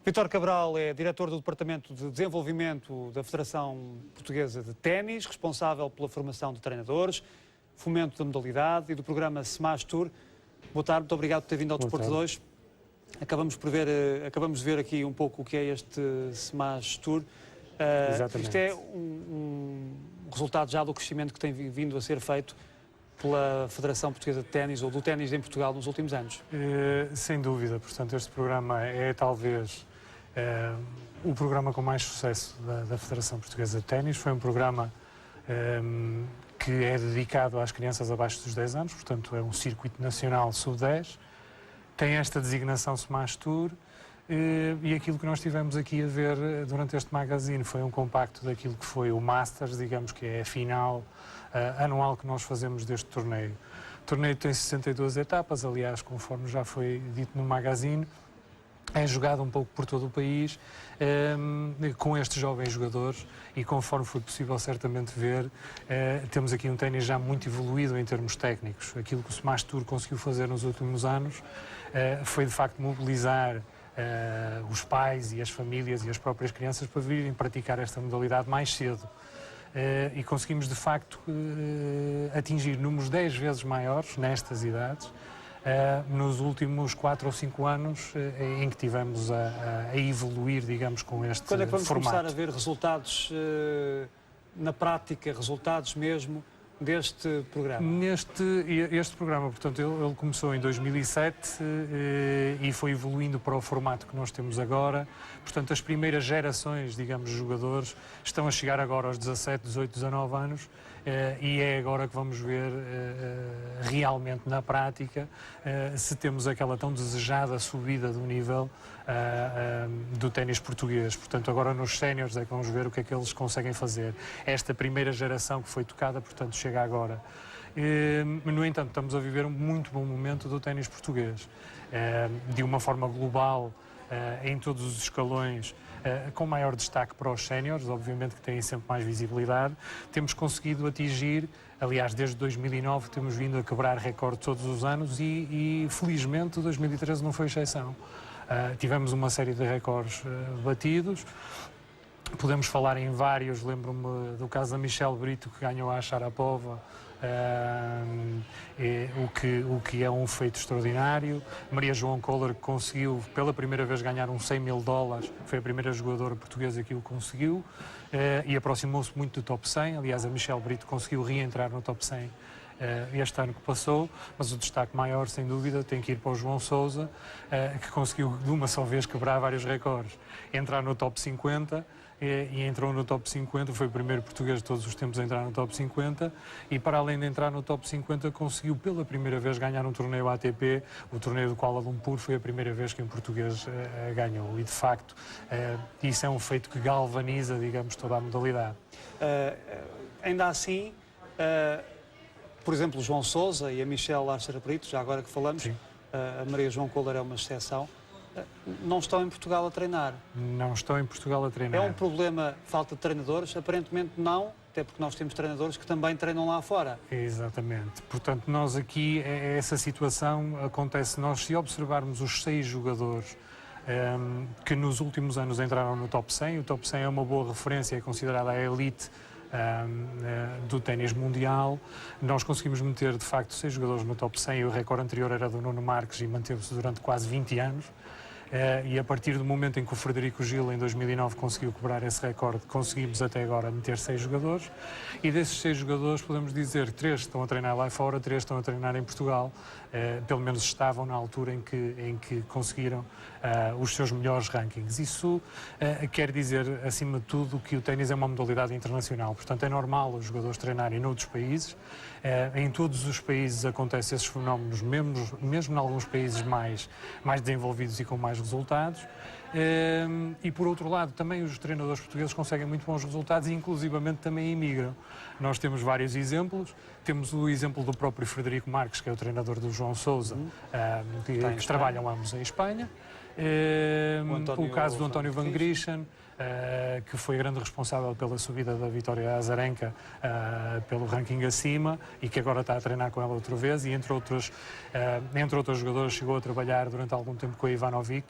Vítor Cabral é diretor do Departamento de Desenvolvimento da Federação Portuguesa de Ténis, responsável pela formação de treinadores, fomento da modalidade e do programa Smash Tour. Boa tarde, muito obrigado por ter vindo ao Desporto de hoje. Acabamos de ver aqui um pouco o que é este Smash Tour. Isto é um resultado já do crescimento que tem vindo a ser feito pela Federação Portuguesa de Ténis ou do ténis em Portugal nos últimos anos. Sem dúvida, portanto este programa é talvez o programa com mais sucesso da Federação Portuguesa de Ténis. Foi um programa que é dedicado às crianças abaixo dos 10 anos, portanto é um circuito nacional sub-10, tem esta designação Smash Tour e aquilo que nós tivemos aqui a ver durante este magazine foi um compacto daquilo que foi o Masters, digamos que é a final anual que nós fazemos deste torneio. O torneio tem 62 etapas, aliás, conforme já foi dito no magazine, é jogado um pouco por todo o país, com estes jovens jogadores e conforme foi possível certamente ver, temos aqui um ténis já muito evoluído em termos técnicos. Aquilo que o Smash Tour conseguiu fazer nos últimos anos foi de facto mobilizar os pais e as famílias e as próprias crianças para virem praticar esta modalidade mais cedo. E conseguimos de facto atingir números 10 vezes maiores nestas idades, nos últimos 4 ou 5 anos em que tivemos a evoluir, digamos, com este formato. Quando é que vamos começar a ver resultados na prática, resultados mesmo deste programa? Este programa, portanto, ele começou em 2007 e foi evoluindo para o formato que nós temos agora. Portanto, as primeiras gerações, digamos, de jogadores estão a chegar agora aos 17, 18, 19 anos e é agora que vamos ver realmente na prática se temos aquela tão desejada subida do nível do ténis português. Portanto, agora nos séniores é que vamos ver o que é que eles conseguem fazer. Esta primeira geração que foi tocada, portanto, chega agora. No entanto, estamos a viver um muito bom momento do ténis português. De uma forma global, em todos os escalões, com maior destaque para os séniores, obviamente que têm sempre mais visibilidade. Temos conseguido atingir, aliás, desde 2009 temos vindo a quebrar recordes todos os anos e felizmente 2013 não foi exceção. Tivemos uma série de recordes batidos. Podemos falar em vários, lembro-me do caso da Michelle Brito, que ganhou a Sharapova, o que é um feito extraordinário. Maria João Kohler conseguiu pela primeira vez ganhar uns $100.000, foi a primeira jogadora portuguesa que o conseguiu e aproximou-se muito do top 100. Aliás, a Michelle Brito conseguiu reentrar no top 100 este ano que passou, mas o destaque maior, sem dúvida, tem que ir para o João Sousa, que conseguiu de uma só vez quebrar vários recordes, entrar no top 50 e entrou no top 50, foi o primeiro português de todos os tempos a entrar no top 50 e para além de entrar no top 50 conseguiu pela primeira vez ganhar um torneio ATP, o torneio do Kuala Lumpur foi a primeira vez que um português ganhou e de facto isso é um feito que galvaniza, digamos, toda a modalidade. Ainda assim, por exemplo, o João Sousa e a Michelle Brito, já agora que falamos, a Maria João Kohler é uma exceção, não estão em Portugal a treinar. Não estão em Portugal a treinar. É um problema falta de treinadores? Aparentemente não, até porque nós temos treinadores que também treinam lá fora. Exatamente. Portanto, nós aqui, essa situação acontece, nós se observarmos os 6 jogadores que nos últimos anos entraram no top 100, o top 100 é uma boa referência, é considerada a elite do ténis mundial. Nós conseguimos meter de facto 6 jogadores no top 100 e o recorde anterior era do Nuno Marques e manteve-se durante quase 20 anos. E a partir do momento em que o Frederico Gil, em 2009, conseguiu quebrar esse recorde, conseguimos até agora meter 6 jogadores. E desses 6 jogadores, podemos dizer que 3 estão a treinar lá fora, 3 estão a treinar em Portugal. Pelo menos estavam na altura em que conseguiram os seus melhores rankings. Isso quer dizer, acima de tudo, que o ténis é uma modalidade internacional. Portanto, é normal os jogadores treinarem noutros países. Em todos os países acontecem esses fenómenos, mesmo em alguns países mais desenvolvidos e com mais resultados. E por outro lado, também os treinadores portugueses conseguem muito bons resultados e inclusivamente também imigram. Nós temos vários exemplos. Temos o exemplo do próprio Frederico Marques, que é o treinador do João Sousa, que trabalham ambos em Espanha. O caso do António Van Griechen, que foi grande responsável pela subida da Vitória Azarenka pelo ranking acima e que agora está a treinar com ela outra vez, e entre outros jogadores chegou a trabalhar durante algum tempo com a Ivanovic.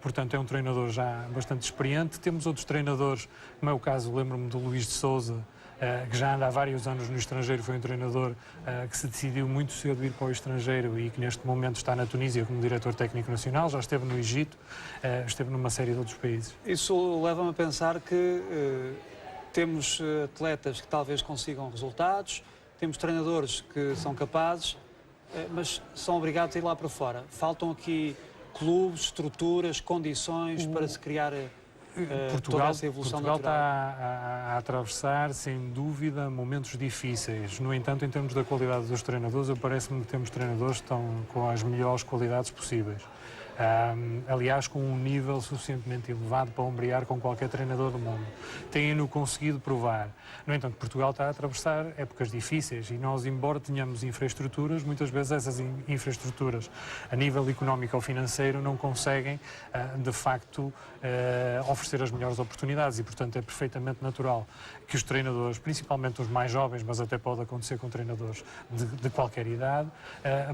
Portanto, é um treinador já bastante experiente. Temos outros treinadores, como é o caso, lembro-me do Luís de Souza, que já anda há vários anos no estrangeiro, foi um treinador que se decidiu muito cedo ir para o estrangeiro e que neste momento está na Tunísia como diretor técnico nacional, já esteve no Egito, esteve numa série de outros países. Isso leva-me a pensar que temos atletas que talvez consigam resultados, temos treinadores que são capazes, mas são obrigados a ir lá para fora. Faltam aqui clubes, estruturas, condições para se criar toda essa evolução Portugal natural. está a atravessar, sem dúvida, momentos difíceis. No entanto, em termos da qualidade dos treinadores, parece-me que temos treinadores que estão com as melhores qualidades possíveis. Aliás, com um nível suficientemente elevado para ombrear com qualquer treinador do mundo. Têm-no conseguido provar. No entanto, Portugal está a atravessar épocas difíceis e nós, embora tenhamos infraestruturas, muitas vezes essas infraestruturas, a nível económico ou financeiro, não conseguem, de facto, oferecer as melhores oportunidades e, portanto, é perfeitamente natural que os treinadores, principalmente os mais jovens, mas até pode acontecer com treinadores de qualquer idade,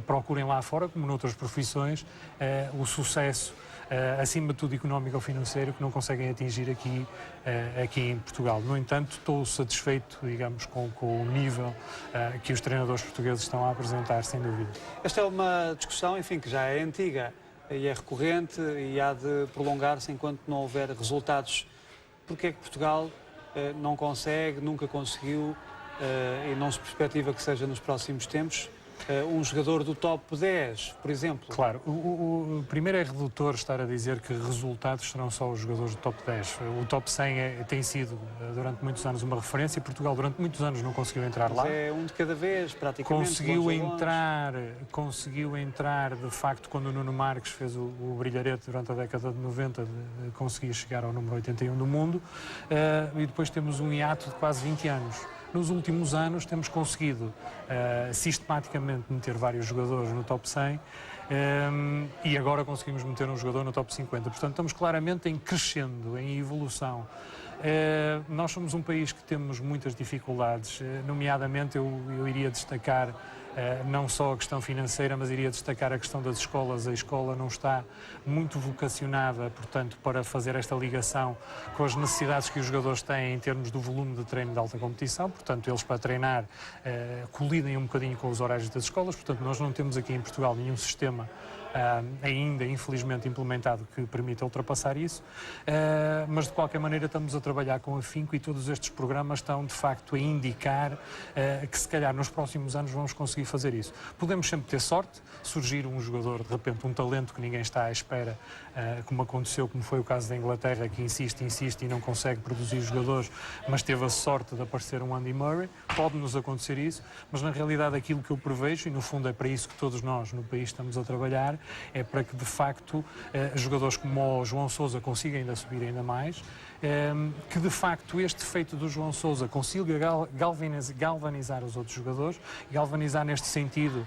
procurem lá fora, como noutras profissões, o sucesso, acima de tudo económico ou financeiro, que não conseguem atingir aqui em Portugal. No entanto, estou satisfeito, digamos, com o nível que os treinadores portugueses estão a apresentar, sem dúvida. Esta é uma discussão, enfim, que já é antiga e é recorrente e há de prolongar-se enquanto não houver resultados. Porque é que Portugal não consegue, nunca conseguiu e não se perspectiva que seja nos próximos tempos, um jogador do top 10, por exemplo? Claro, o primeiro é redutor estar a dizer que resultados serão só os jogadores do top 10. O top 100 tem sido, durante muitos anos, uma referência e Portugal, durante muitos anos, não conseguiu entrar lá. Mas é um de cada vez, praticamente. Conseguiu entrar, de facto, quando o Nuno Marques fez o brilharete durante a década de 90, conseguia chegar ao número 81 do mundo, e depois temos um hiato de quase 20 anos. Nos últimos anos temos conseguido sistematicamente meter vários jogadores no top 100 e agora conseguimos meter um jogador no top 50. Portanto, estamos claramente em crescendo, em evolução. Nós somos um país que temos muitas dificuldades, nomeadamente eu iria destacar não só a questão financeira, mas iria destacar a questão das escolas. A escola não está muito vocacionada, portanto, para fazer esta ligação com as necessidades que os jogadores têm em termos do volume de treino de alta competição. Portanto, eles para treinar colidem um bocadinho com os horários das escolas. Portanto, nós não temos aqui em Portugal nenhum sistema ainda, infelizmente, implementado que permita ultrapassar isso, mas de qualquer maneira estamos a trabalhar com afinco e todos estes programas estão, de facto, a indicar que se calhar nos próximos anos vamos conseguir fazer isso. Podemos sempre ter sorte, surgir um jogador, de repente, um talento que ninguém está à espera, como aconteceu, como foi o caso da Inglaterra, que insiste e não consegue produzir jogadores, mas teve a sorte de aparecer um Andy Murray. Pode-nos acontecer isso, mas na realidade aquilo que eu prevejo, e no fundo é para isso que todos nós no país estamos a trabalhar, é para que de facto jogadores como o João Sousa consigam ainda subir ainda mais, que de facto este feito do João Sousa consiga galvanizar os outros jogadores, galvanizar neste sentido.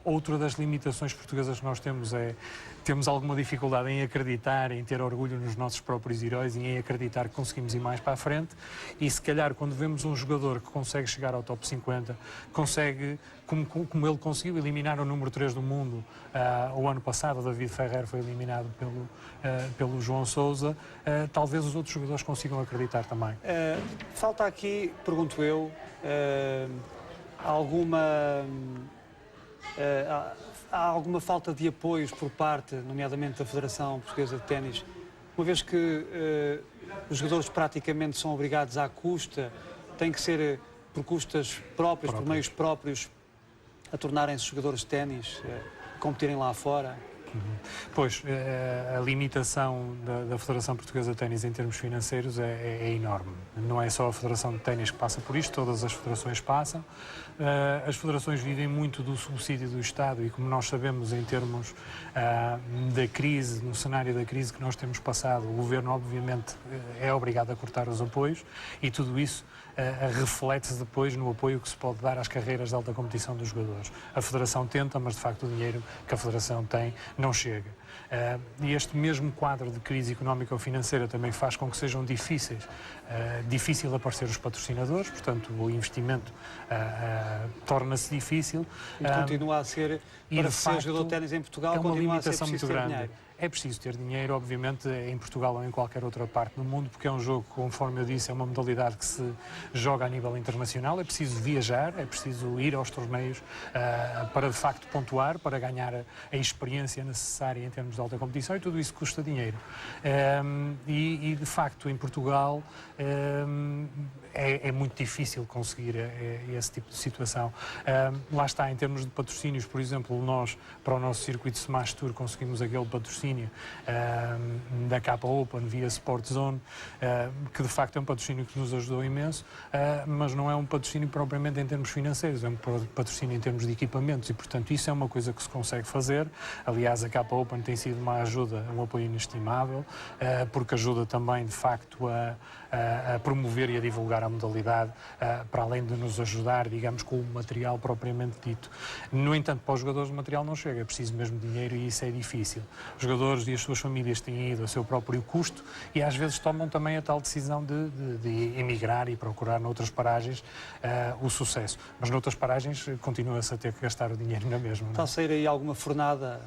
Outra das limitações portuguesas que nós temos é temos alguma dificuldade em acreditar, em ter orgulho nos nossos próprios heróis e em acreditar que conseguimos ir mais para a frente, e se calhar quando vemos um jogador que consegue chegar ao top 50, consegue, como ele conseguiu eliminar o número 3 do mundo o ano passado, o David Ferrer foi eliminado pelo João Sousa, talvez os outros jogadores consigam acreditar também. Falta aqui, pergunto eu, há alguma falta de apoios por parte, nomeadamente da Federação Portuguesa de Ténis, uma vez que os jogadores praticamente são obrigados à custa, têm que ser por custas próprias, por meios próprios, a tornarem-se jogadores de ténis, competirem lá fora? Pois, a limitação da Federação Portuguesa de Ténis em termos financeiros é enorme. Não é só a Federação de Ténis que passa por isto, todas as federações passam. As federações vivem muito do subsídio do Estado e, como nós sabemos, em termos da crise, no cenário da crise que nós temos passado, o Governo, obviamente, é obrigado a cortar os apoios e tudo isso reflete-se depois no apoio que se pode dar às carreiras de alta competição dos jogadores. A Federação tenta, mas de facto o dinheiro que a Federação tem não chega. E este mesmo quadro de crise económica ou financeira também faz com que sejam difícil aparecer os patrocinadores, portanto o investimento torna-se difícil. E continua a ser, para ser jogador de ténis em Portugal, é uma continua a ser limitação muito preciso ter grande. dinheiro. É preciso ter dinheiro, obviamente, em Portugal ou em qualquer outra parte do mundo, porque é um jogo, conforme eu disse, é uma modalidade que se joga a nível internacional. É preciso viajar, é preciso ir aos torneios para, de facto, pontuar, para ganhar a experiência necessária em termos de alta competição, e tudo isso custa dinheiro. De facto, em Portugal é muito difícil conseguir esse tipo de situação. Lá está, em termos de patrocínios, por exemplo, nós, para o nosso circuito Smash Tour, conseguimos aquele patrocínio da Capa Open via Sport Zone, que de facto é um patrocínio que nos ajudou imenso, mas não é um patrocínio propriamente em termos financeiros, é um patrocínio em termos de equipamentos, e portanto isso é uma coisa que se consegue fazer. Aliás, a Capa Open tem sido uma ajuda, um apoio inestimável, porque ajuda também de facto a promover e a divulgar a modalidade, para além de nos ajudar, digamos, com o material propriamente dito. No entanto, para os jogadores o material não chega, é preciso mesmo dinheiro, e isso é difícil. Os jogadores e as suas famílias têm ido a seu próprio custo e às vezes tomam também a tal decisão de emigrar e procurar noutras paragens o sucesso. Mas noutras paragens continua-se a ter que gastar o dinheiro na mesma. Está a sair aí alguma fornada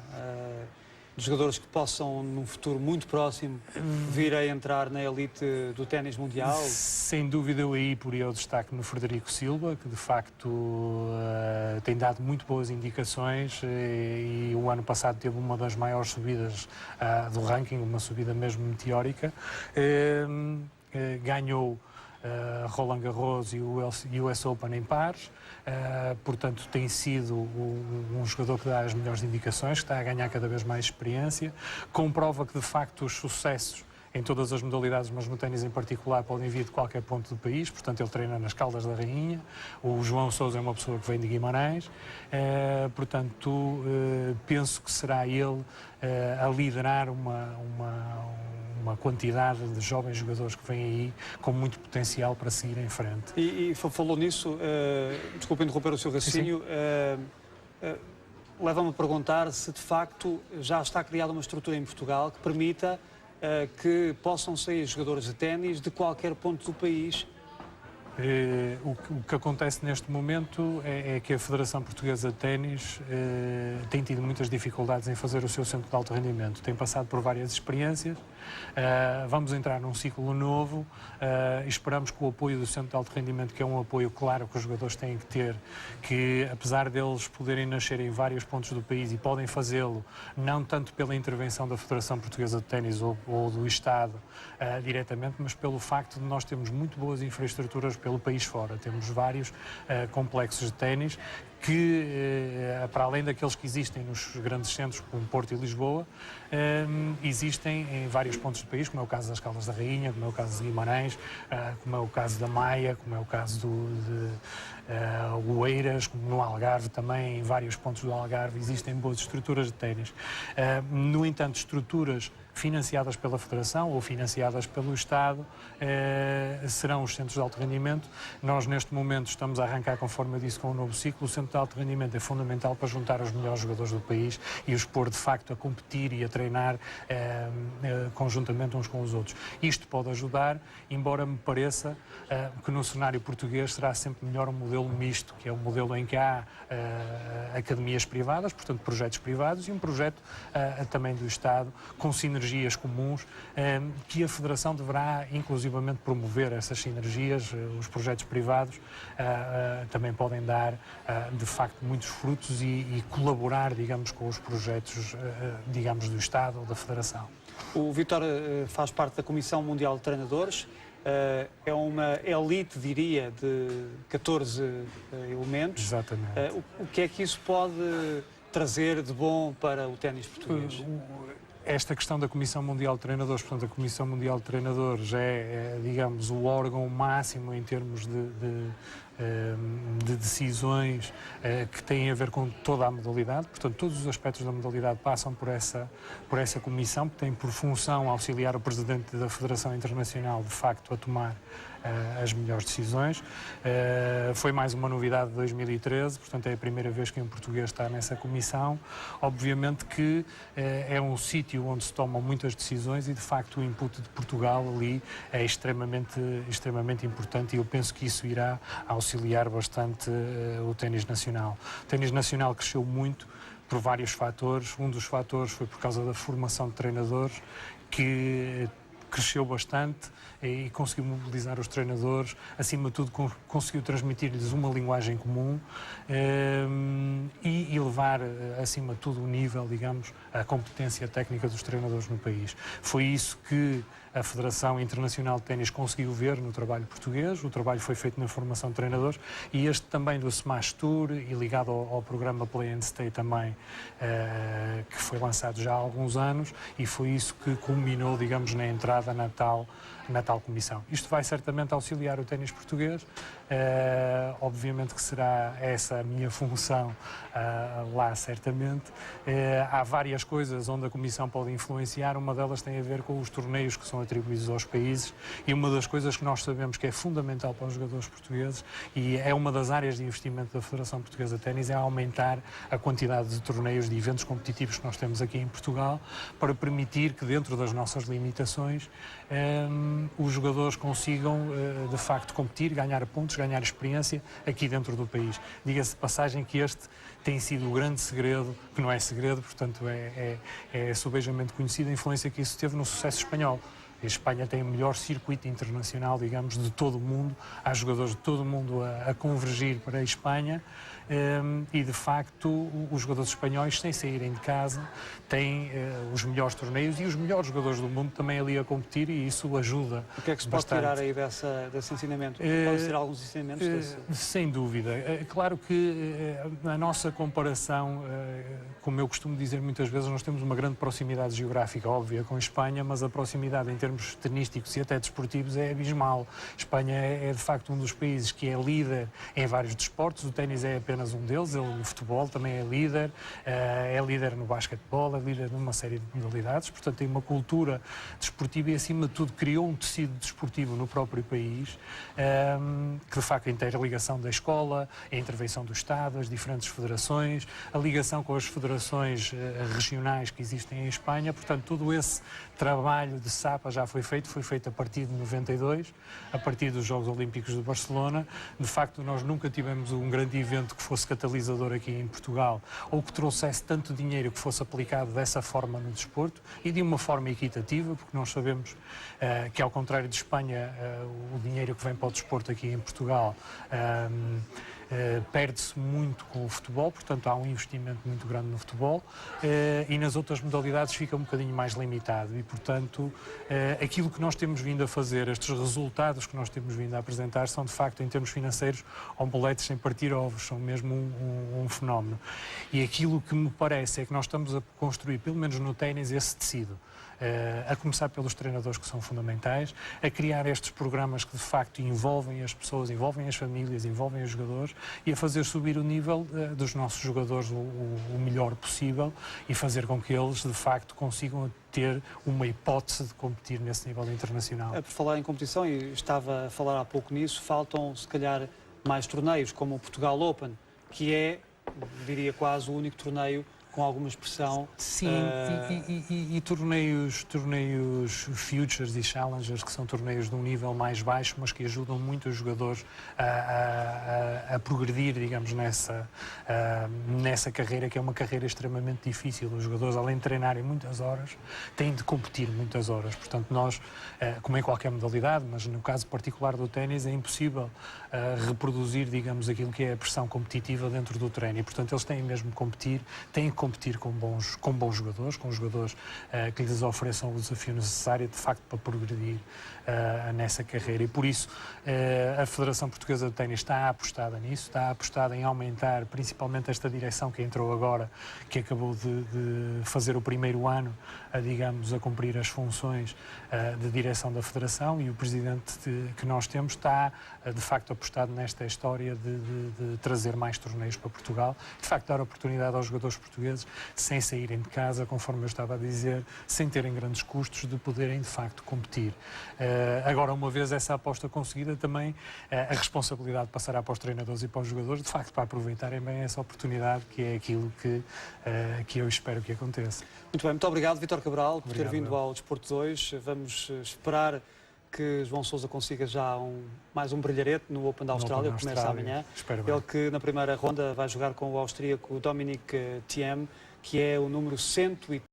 de jogadores que possam, num futuro muito próximo, vir a entrar na elite do ténis mundial? Sem dúvida, eu aí poria o destaque no Frederico Silva, que de facto tem dado muito boas indicações, e o ano passado teve uma das maiores subidas do ranking, uma subida mesmo meteórica. Ganhou Roland Garros e o US Open em pares, portanto tem sido um jogador que dá as melhores indicações, que está a ganhar cada vez mais experiência, comprova que de facto os sucessos em todas as modalidades, mas no ténis em particular, podem vir de qualquer ponto do país. Portanto, ele treina nas Caldas da Rainha. O João Sousa é uma pessoa que vem de Guimarães. Portanto, penso que será ele a liderar uma quantidade de jovens jogadores que vêm aí com muito potencial para seguir em frente. E falou nisso, desculpe interromper o seu raciocínio, leva-me a perguntar se de facto já está criada uma estrutura em Portugal que permita que possam sair jogadores de ténis de qualquer ponto do país. O que acontece neste momento é que a Federação Portuguesa de Ténis tem tido muitas dificuldades em fazer o seu centro de alto rendimento. Tem passado por várias experiências. Vamos entrar num ciclo novo. Esperamos que o apoio do centro de alto rendimento, que é um apoio claro que os jogadores têm que ter, que apesar deles poderem nascer em vários pontos do país, e podem fazê-lo não tanto pela intervenção da Federação Portuguesa de Ténis ou do Estado diretamente, mas pelo facto de nós termos muito boas infraestruturas pelo país fora. Temos vários complexos de ténis que, para além daqueles que existem nos grandes centros, como Porto e Lisboa, existem em vários pontos do país, como é o caso das Caldas da Rainha, como é o caso de Guimarães, como é o caso da Maia, como é o caso de Oeiras, como no Algarve também, em vários pontos do Algarve existem boas estruturas de ténis. No entanto, estruturas financiadas pela Federação ou financiadas pelo Estado serão os centros de alto rendimento. Nós, neste momento, estamos a arrancar, conforme eu disse, com um novo ciclo. O centro de alto rendimento é fundamental para juntar os melhores jogadores do país e os pôr, de facto, a competir e a treinar conjuntamente uns com os outros. Isto pode ajudar, embora me pareça que no cenário português será sempre melhor um modelo misto, que é um modelo em que há academias privadas, portanto projetos privados, e um projeto também do Estado, com sinergias comuns, que a Federação deverá inclusivamente promover essas sinergias. Os projetos privados também podem dar de facto muitos frutos e colaborar, digamos, com os projetos, digamos, do Estado ou da Federação. O Vítor faz parte da Comissão Mundial de Treinadores, é uma elite, diria, de 14 elementos. Exatamente. O que é que isso pode trazer de bom para o ténis português? Esta questão da Comissão Mundial de Treinadores, portanto, a Comissão Mundial de Treinadores digamos, o órgão máximo em termos de de decisões que têm a ver com toda a modalidade. Portanto, todos os aspectos da modalidade passam por essa comissão, que tem por função auxiliar o Presidente da Federação Internacional, de facto, a tomar as melhores decisões. Foi mais uma novidade de 2013, portanto é a primeira vez que um português está nessa comissão. Obviamente que é um sítio onde se tomam muitas decisões e, de facto, o input de Portugal ali é extremamente importante, e eu penso que isso irá auxiliar bastante o ténis nacional. O ténis nacional cresceu muito por vários fatores. Um dos fatores foi por causa da formação de treinadores, que cresceu bastante e conseguiu mobilizar os treinadores, acima de tudo conseguiu transmitir-lhes uma linguagem comum e elevar, acima de tudo, o nível, digamos, a competência técnica dos treinadores no país. Foi isso que a Federação Internacional de Ténis conseguiu ver no trabalho português. O trabalho foi feito na formação de treinadores, e este também do Smash Tour, e ligado ao programa Play and Stay também, que foi lançado já há alguns anos, e foi isso que culminou, digamos, na entrada na tal comissão. Isto vai certamente auxiliar o ténis português. Obviamente que será essa a minha função lá, certamente. Há várias coisas onde a Comissão pode influenciar. Uma delas tem a ver com os torneios que são atribuídos aos países, e uma das coisas que nós sabemos que é fundamental para os jogadores portugueses, e é uma das áreas de investimento da Federação Portuguesa de Ténis, é aumentar a quantidade de torneios, de eventos competitivos que nós temos aqui em Portugal, para permitir que, dentro das nossas limitações, os jogadores consigam, de facto, competir, ganhar pontos, ganhar experiência aqui dentro do país. Diga-se de passagem que este tem sido o grande segredo, que não é segredo, portanto é subejamente conhecido, a influência que isso teve no sucesso espanhol. A Espanha tem o melhor circuito internacional, digamos, de todo o mundo. Há jogadores de todo o mundo a convergir para a Espanha, e, de facto, os jogadores espanhóis, sem saírem de casa, têm os melhores torneios e os melhores jogadores do mundo também ali a competir, e isso ajuda. O que é que se pode tirar aí desse ensinamento? Pode ser alguns ensinamentos desse? Sem dúvida. Claro que a nossa comparação, como eu costumo dizer muitas vezes, nós temos uma grande proximidade geográfica, óbvia, com a Espanha, mas a proximidade em termos tenísticos e até desportivos é abismal. Espanha é de facto um dos países que é líder em vários desportos. O ténis é apenas um deles, o futebol também é líder no basquetebol, é líder numa série de modalidades, portanto tem uma cultura desportiva e, acima de tudo, criou um tecido desportivo no próprio país, que de facto a interligação da escola, a intervenção do Estado, as diferentes federações, a ligação com as federações regionais que existem em Espanha. Portanto, todo esse trabalho de sapa já foi feito a partir de 92, a partir dos Jogos Olímpicos de Barcelona. De facto, nós nunca tivemos um grande evento que fosse catalisador aqui em Portugal, ou que trouxesse tanto dinheiro que fosse aplicado dessa forma no desporto, e de uma forma equitativa, porque nós sabemos que, ao contrário de Espanha, o dinheiro que vem para o desporto aqui em Portugal perde-se muito com o futebol, portanto há um investimento muito grande no futebol, e nas outras modalidades fica um bocadinho mais limitado, e portanto aquilo que nós temos vindo a fazer, estes resultados que nós temos vindo a apresentar, são de facto, em termos financeiros, omeletes sem partir ovos, são mesmo um fenómeno. E aquilo que me parece é que nós estamos a construir, pelo menos no ténis, esse tecido. A começar pelos treinadores, que são fundamentais, a criar estes programas que de facto envolvem as pessoas, envolvem as famílias, envolvem os jogadores, e a fazer subir o nível dos nossos jogadores o melhor possível, e fazer com que eles de facto consigam ter uma hipótese de competir nesse nível internacional. Por falar em competição, e estava a falar há pouco nisso, faltam se calhar mais torneios, como o Portugal Open, que é, diria, quase o único torneio com alguma expressão. Sim, e torneios Futures e Challengers, que são torneios de um nível mais baixo, mas que ajudam muito os jogadores a progredir, digamos, nessa carreira, que é uma carreira extremamente difícil. Os jogadores, além de treinarem muitas horas, têm de competir muitas horas. Portanto, nós, como em qualquer modalidade, mas no caso particular do ténis, é impossível reproduzir, digamos, aquilo que é a pressão competitiva dentro do treino. E, portanto, eles têm mesmo de competir, têm que competir com bons jogadores, com jogadores que lhes ofereçam o desafio necessário, de facto, para progredir nessa carreira. E por isso a Federação Portuguesa de Ténis está apostada nisso, está apostada em aumentar principalmente esta direção que entrou agora, que acabou de fazer o primeiro ano, digamos, a cumprir as funções de direção da Federação, e o presidente que nós temos está, de facto, apostado nesta história de trazer mais torneios para Portugal, de facto dar oportunidade aos jogadores portugueses, sem saírem de casa, conforme eu estava a dizer, sem terem grandes custos, de poderem, de facto, competir. Agora, uma vez essa aposta conseguida, também a responsabilidade passará para os treinadores e para os jogadores, de facto, para aproveitarem bem essa oportunidade, que é aquilo que eu espero que aconteça. Muito bem, muito obrigado, Vítor Cabral, por ter vindo ao Desporto 2. Vamos esperar que João Sousa consiga já mais um brilharete no Open da Austrália, que começa amanhã. Ele que na primeira ronda vai jogar com o austríaco Dominic Thiem, que é o número 130.